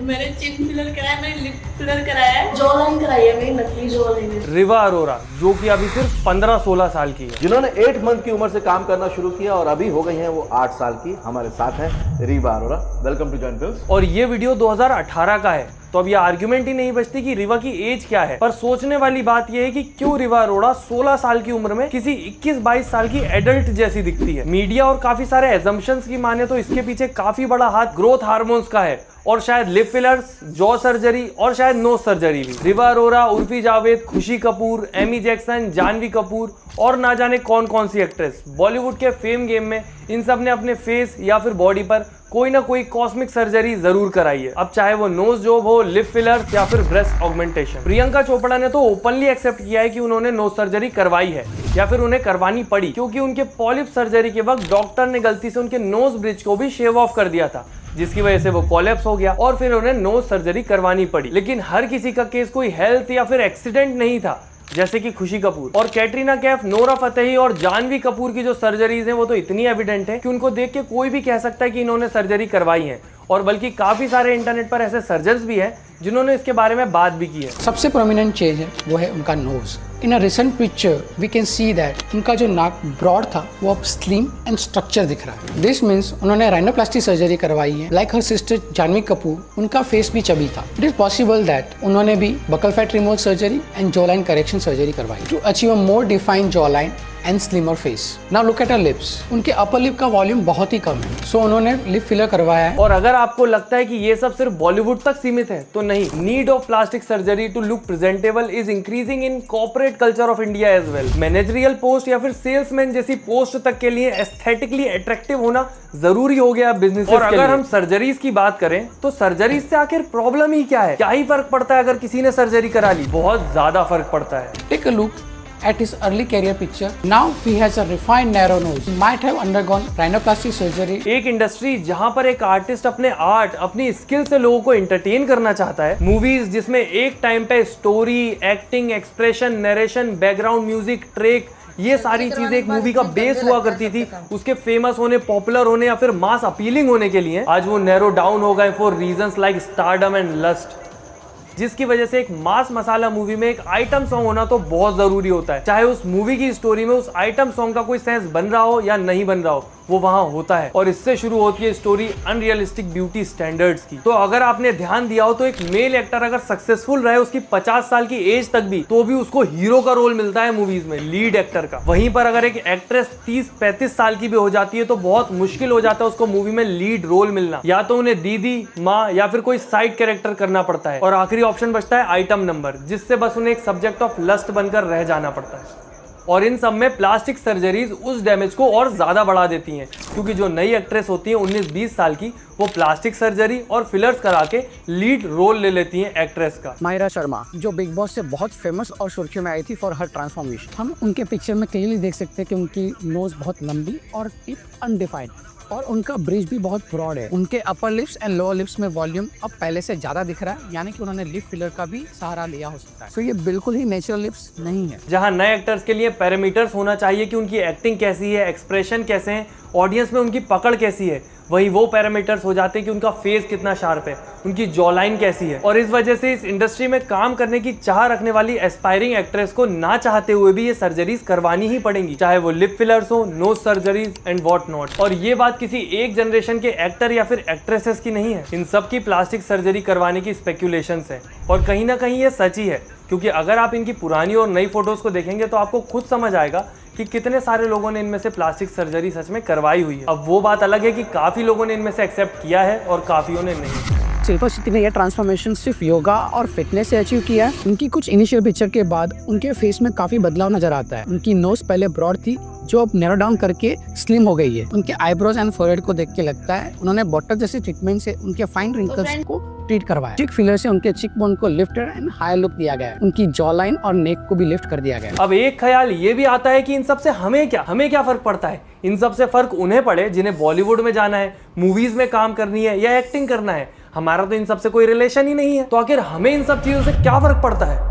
मैंने चिन फिलर कराया, मैंने लिप फिलर कराया है, जॉ लाइन कराई है, मेरी नकली जॉ लाइन है। रिवा अरोरा जो कि अभी सिर्फ 15-16 साल की है, जिन्होंने 8 मंथ की उम्र से काम करना शुरू किया और अभी हो गई हैं वो 8 साल की। हमारे साथ हैं Riva Arora. Welcome to Join Films. और ये वीडियो 2018 का है। तो अब ये आर्ग्यूमेंट ही नहीं बचती कि रिवा की एज क्या है, पर सोचने वाली बात यह है कि क्यों रिवा अरोड़ा 16 साल की उम्र में किसी 21-22 साल की एडल्ट जैसी दिखती है। मीडिया और काफी सारे एजम्पशंस की माने तो इसके पीछे काफी बड़ा हाथ ग्रोथ हार्मोन्स का है, और शायद लिप फिलर्स, जॉ सर्जरी और शायद नोज सर्जरी भी। रिवा अरोरा, उर्फी जावेद, खुशी कपूर, एमी जैक्सन, जानवी कपूर और ना जाने कौन कौन सी एक्ट्रेस बॉलीवुड के फेम गेम में इन सब ने अपने फेस या फिर बॉडी पर कोई ना कोई कॉस्मिक सर्जरी जरूर कराई है। अब चाहे वो नोज जॉब हो, लिप फिलर्स या फिर ब्रेस्ट ऑगमेंटेशन। प्रियंका चोपड़ा ने तो ओपनली एक्सेप्ट किया है कि उन्होंने नोज सर्जरी करवाई है या फिर उन्हें करवानी पड़ी, क्योंकि उनके पॉलिप सर्जरी के वक्त डॉक्टर ने गलती से उनके नोज ब्रिज को भी शेव ऑफ कर दिया था, जिसकी वजह से वो कोलैप्स हो गया और फिर उन्हें नोज सर्जरी करवानी पड़ी। लेकिन हर किसी का केस कोई हेल्थ या फिर एक्सीडेंट नहीं था, जैसे कि खुशी कपूर और कैटरीना कैफ, नोरा फतेही और जानवी कपूर की जो सर्जरीज हैं वो तो इतनी एविडेंट है कि उनको देख के कोई भी कह सकता है कि इन्होंने सर्जरी करवाई है। और बल्कि काफी सारे इंटरनेट पर ऐसे सर्जन्स भी हैं जिन्होंने इसके बारे में बात भी की है। सबसे प्रोमिनेंट चेंज है वो है उनका nose. In a recent picture we can see that उनका जो नाक ब्रॉड था वो अब स्लिम एंड स्ट्रक्चर दिख रहा है। दिस मीन्स उन्होंने राइनोप्लास्टी सर्जरी करवाई है। Like her sister Janhvi Kapoor, उनका फेस भी चबी था। इट इज पॉसिबल दैट उन्होंने भी buccal fat removal surgery and jaw line correction surgery करवाई to achieve a more defined jaw line and slimmer face. Now look at a lips. उनके upper lip का volume बहुत ही कम है, सो उन्होंने lip filler करवाया है। और अगर आपको लगता है कि ये सब सिर्फ बॉलीवुड तक सीमित है तो नहीं। Need of plastic surgery to look presentable is increasing in corporate culture of India as well. Managerial post या फिर सेल्समैन जैसी पोस्ट तक के लिए एस्थेटिकली अट्रैक्टिव होना जरूरी हो गया बिजनेस। और अगर हम सर्जरीज की बात करें तो सर्जरीज से आखिर प्रॉब्लम ही क्या है? क्या ही फर्क पड़ता है अगर किसी ने सर्जरी करा ली? बहुत ज्यादा फर्क पड़ता है। Take a look at his early career picture. Now he has a refined narrow nose. He might have undergone rhinoplasty surgery. एक इंडस्ट्री जहां पर एक आर्टिस्ट अपने आर्ट, अपनी स्किल से लोगों को एंटरटेन करना चाहता है। मूवीज जिसमें एक टाइम पे story, acting, expression, narration, background music, track, ये सारी चीजें एक मूवी का बेस हुआ करती थी उसके फेमस होने, पॉपुलर होने या फिर मास अपीलिंग होने के लिए। आज वो नैरो डाउन हो गए for reasons like stardom and lust, जिसकी वजह से एक मास मसाला मूवी में एक आइटम सॉन्ग होना तो बहुत जरूरी होता है। चाहे उस मूवी की स्टोरी में उस आइटम सॉन्ग का कोई सेंस बन रहा हो या नहीं बन रहा हो, वो वहां होता है। और इससे शुरू होती है स्टोरी अनरियलिस्टिक ब्यूटी स्टैंडर्ड्स की। तो अगर आपने ध्यान दिया हो तो एक मेल एक्टर अगर सक्सेसफुल रहे उसकी 50 साल की एज तक भी, तो भी उसको हीरो का रोल मिलता है मूवीज में, लीड एक्टर का। वहीं पर अगर एक एक्ट्रेस 30-35 साल की भी हो जाती है तो बहुत मुश्किल हो जाता है उसको मूवी में लीड रोल मिलना। या तो उन्हें दीदी, माँ या फिर कोई साइड कैरेक्टर करना पड़ता है। और आखिरी ऑप्शन बचता है आइटम नंबर, जिससे बस उन्हें एक सब्जेक्ट ऑफ लस्ट बनकर रह जाना पड़ता है। और इन सब में प्लास्टिक सर्जरीज उस डैमेज को और ज्यादा बढ़ा देती हैं, क्योंकि जो नई एक्ट्रेस होती है 19-20 साल की, वो प्लास्टिक सर्जरी और फिलर्स करा के लीड रोल ले लेती हैं एक्ट्रेस का। मायरा शर्मा जो बिग बॉस से बहुत फेमस और सुर्खियों में आई थी फॉर हर ट्रांसफॉर्मेशन। हम उनके पिक्चर में क्लियरली देख सकते हैं कि उनकी नोज बहुत लंबी और टिप अनडिफाइंड, और उनका ब्रिज भी बहुत ब्रॉड है। उनके upper lips and lower lips में वॉल्यूम अब पहले से ज्यादा दिख रहा है, यानी कि उन्होंने लिप फिलर का भी सहारा लिया हो सकता है। तो ये बिल्कुल ही नेचुरल लिप्स नहीं है। जहां नए एक्टर्स के लिए पैरामीटर्स होना चाहिए कि उनकी एक्टिंग कैसी है, एक्सप्रेशन कैसे हैं, ऑडियंस में उनकी पकड़ कैसी है, वही वो पैरामीटर्स हो जाते हैं कि उनका फेस कितना शार्प है, उनकी जॉ लाइन कैसी है। और इस वजह से इस इंडस्ट्री में काम करने की चाह रखने वाली एस्पायरिंग एक्ट्रेस को ना चाहते हुए भी ये सर्जरीज करवानी ही पड़ेंगी, चाहे वो लिप फिलर्स हो, nose surgeries and what not. और ये बात किसी एक जनरेशन के एक्टर या फिर एक्ट्रेसेस की नहीं है, इन सब की प्लास्टिक सर्जरी करवाने की स्पेक्यूलेशंस है। और कहीं ना कहीं ये सच ही है, क्योंकि अगर आप इनकी पुरानी और नई फोटोज को देखेंगे तो आपको खुद समझ आएगा कि कितने सारे लोगों ने इनमें से प्लास्टिक सर्जरी सच में करवाई हुई है। अब वो बात अलग है कि काफी लोगों ने इनमें से एक्सेप्ट किया है और काफियों ने नहीं। शिल्पा शेट्टी ने यह ट्रांसफॉर्मेशन सिर्फ योगा और फिटनेस से अचीव किया है। उनकी कुछ इनिशियल पिक्चर के बाद उनके फेस में काफी बदलाव नजर आता है। उनकी नोज पहले ब्रॉड थी, जो अब नैरो डाउन करके स्लिम हो गई है। उनके आईब्रोज एंड फोरहेड को देख के लगता है उन्होंने बॉटल जैसी ट्रीटमेंट से उनके फाइन रिंकल्स को ट्रीट करवाया। चिक फिलर से उनके चिक बोन को लिफ्टेड एंड हायर लुक दिया गया है। उनकी जॉ लाइन और नेक को भी लिफ्ट कर दिया गया है। अब एक ख्याल ये भी आता है कि इन सब से हमें क्या फर्क पड़ता है? इन सब से फर्क उन्हें पड़े जिन्हें बॉलीवुड में जाना है, मूवीज में काम करनी है या एक्टिंग करना है। हमारा तो इन सब से कोई रिलेशन ही नहीं है, तो आखिर हमें इन सब चीजों से क्या फर्क पड़ता है?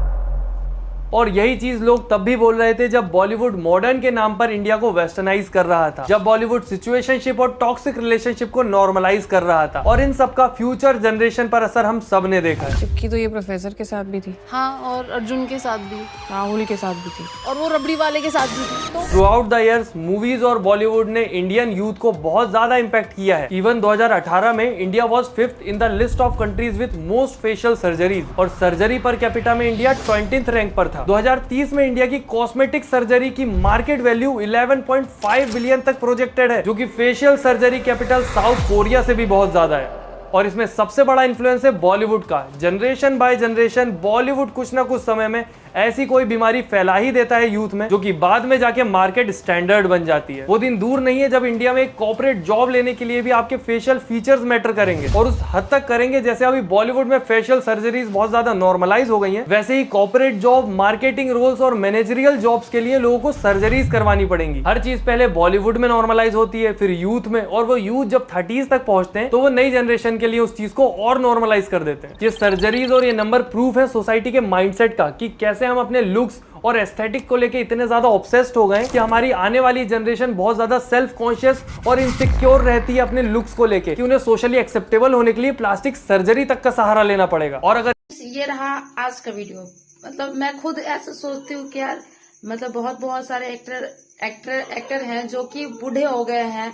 और यही चीज लोग तब भी बोल रहे थे जब बॉलीवुड मॉडर्न के नाम पर इंडिया को वेस्टर्नाइज कर रहा था, जब बॉलीवुड सिचुएशनशिप और टॉक्सिक रिलेशनशिप को नॉर्मलाइज कर रहा था। और इन सब का फ्यूचर जनरेशन पर असर हम सब ने देखा है। चिपकी तो ये प्रोफेसर के साथ भी थी, हाँ, और अर्जुन के साथ भी, राहुल के साथ भी थी, और वो रबड़ी वाले के साथ भी थी। तो through out the years movies और बॉलीवुड ने इंडियन यूथ को बहुत ज्यादा इंपैक्ट किया है। इवन 2018 में India was 5th in the list of countries with most facial surgeries, और सर्जरी पर कैपिटा में इंडिया 20th रैंक पर था। 2030 में इंडिया की कॉस्मेटिक सर्जरी की मार्केट वैल्यू 11.5 बिलियन तक प्रोजेक्टेड है, जो कि facial surgery capital south Korea से भी बहुत ज्यादा है। और इसमें सबसे बड़ा इन्फ्लुएंस है बॉलीवुड का। जनरेशन बाय जनरेशन बॉलीवुड कुछ ना कुछ समय में ऐसी कोई बीमारी फैला ही देता है यूथ में, जो कि बाद में जाके मार्केट स्टैंडर्ड बन जाती है। वो दिन दूर नहीं है जब इंडिया में एक कॉर्पोरेट जॉब लेने के लिए भी आपके फेशियल फीचर्स मैटर करेंगे, और उस हद तक करेंगे जैसे अभी बॉलीवुड में फेशियल सर्जरीज बहुत ज्यादा नॉर्मलाइज हो गई हैं, वैसे ही कॉर्पोरेट जॉब, मार्केटिंग रोल्स और मैनेजरियल जॉब्स के लिए लोगों को सर्जरीज करवानी पड़ेंगी। हर चीज पहले बॉलीवुड में नॉर्मलाइज होती है, फिर यूथ में, और वो यूथ जब 30s तक पहुंचते हैं तो वो नई जनरेशन के लिए उस चीज को और नॉर्मलाइज कर देते हैं। ये सर्जरीज और ये नंबर प्रूफ है सोसाइटी के माइंडसेट का, कि कैसे हम अपने लुक्स और एस्थेटिक को लेके इतने ज्यादा ऑब्सेस्ड हो गए कि हमारी आने वाली जनरेशन बहुत ज्यादा सेल्फ कॉन्शियस और इनसिक्योर रहती है अपने लुक्स को लेके, कि उन्हें सोशली एक्सेप्टेबल होने के लिए प्लास्टिक सर्जरी तक का सहारा लेना पड़ेगा। और अगर ये रहा आज का वीडियो, मतलब मैं खुद ऐसा सोचती हूँ कि यार मतलब बहुत सारे एक्टर हैं जो कि बूढ़े हो गए हैं,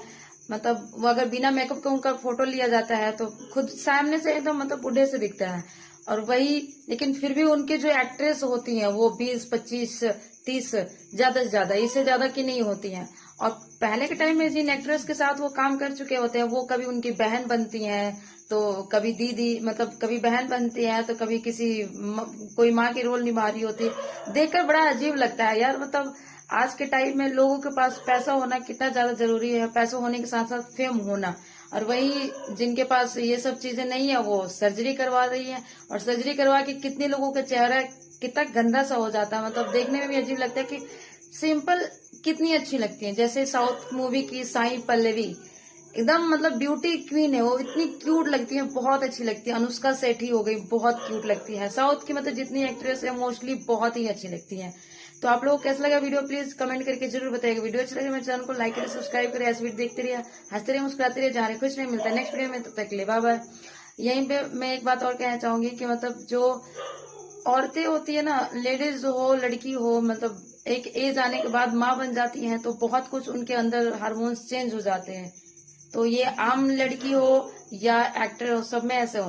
मतलब वो अगर बिना मेकअप के उनका फोटो लिया जाता है तो खुद सामने से एकदम मतलब बूढ़े से दिखता है, और वही लेकिन फिर भी उनके जो एक्ट्रेस होती हैं वो 20, 25, 30 ज्यादा से ज्यादा, इससे ज्यादा की नहीं होती हैं। और पहले के टाइम में जिन एक्ट्रेस के साथ वो काम कर चुके होते हैं वो कभी उनकी बहन बनती हैं, तो कभी दीदी, मतलब कभी बहन बनती है, तो कभी कोई माँ की रोल निभा रही होती है। देखकर बड़ा अजीब लगता है यार, मतलब आज के टाइम में लोगों के पास पैसा होना कितना ज्यादा जरूरी है, पैसा होने के साथ साथ फेम होना, और वही जिनके पास ये सब चीजें नहीं है वो सर्जरी करवा रही है, और सर्जरी करवा के कितने लोगों का चेहरा कितना गंदा सा हो जाता है, मतलब देखने में भी अजीब लगता है कि सिंपल कितनी अच्छी लगती है। जैसे साउथ मूवी की साई पल्लवी एकदम मतलब ब्यूटी क्वीन है, वो इतनी क्यूट लगती है, बहुत अच्छी लगती है। अनुष्का सेठी हो गई, बहुत क्यूट लगती है। साउथ की मतलब जितनी एक्ट्रेस है मोस्टली बहुत ही अच्छी लगती है। तो आप लोगों को कैसा लगा वीडियो प्लीज कमेंट करके जरूर बताइएगा। वीडियो अच्छा लगे मेरे चैनल को लाइक करें, सब्सक्राइब करें, ऐसे वीडियो देखते रहिए, हंसते रहिए, मुस्कुराते रहिए, जहाँ खुश नहीं मिलता है नेक्स्ट वीडियो में, तब तक के लिए बाय बाय। यहीं पे मैं एक बात और कहना चाहूंगी कि मतलब जो औरतें होती है ना, लेडीज हो लड़की हो, मतलब एक एज आने के बाद माँ बन जाती हैं तो बहुत कुछ उनके अंदर हार्मोन्स चेंज हो जाते हैं। तो ये आम लड़की हो या एक्टर हो, सब में ऐसे हो।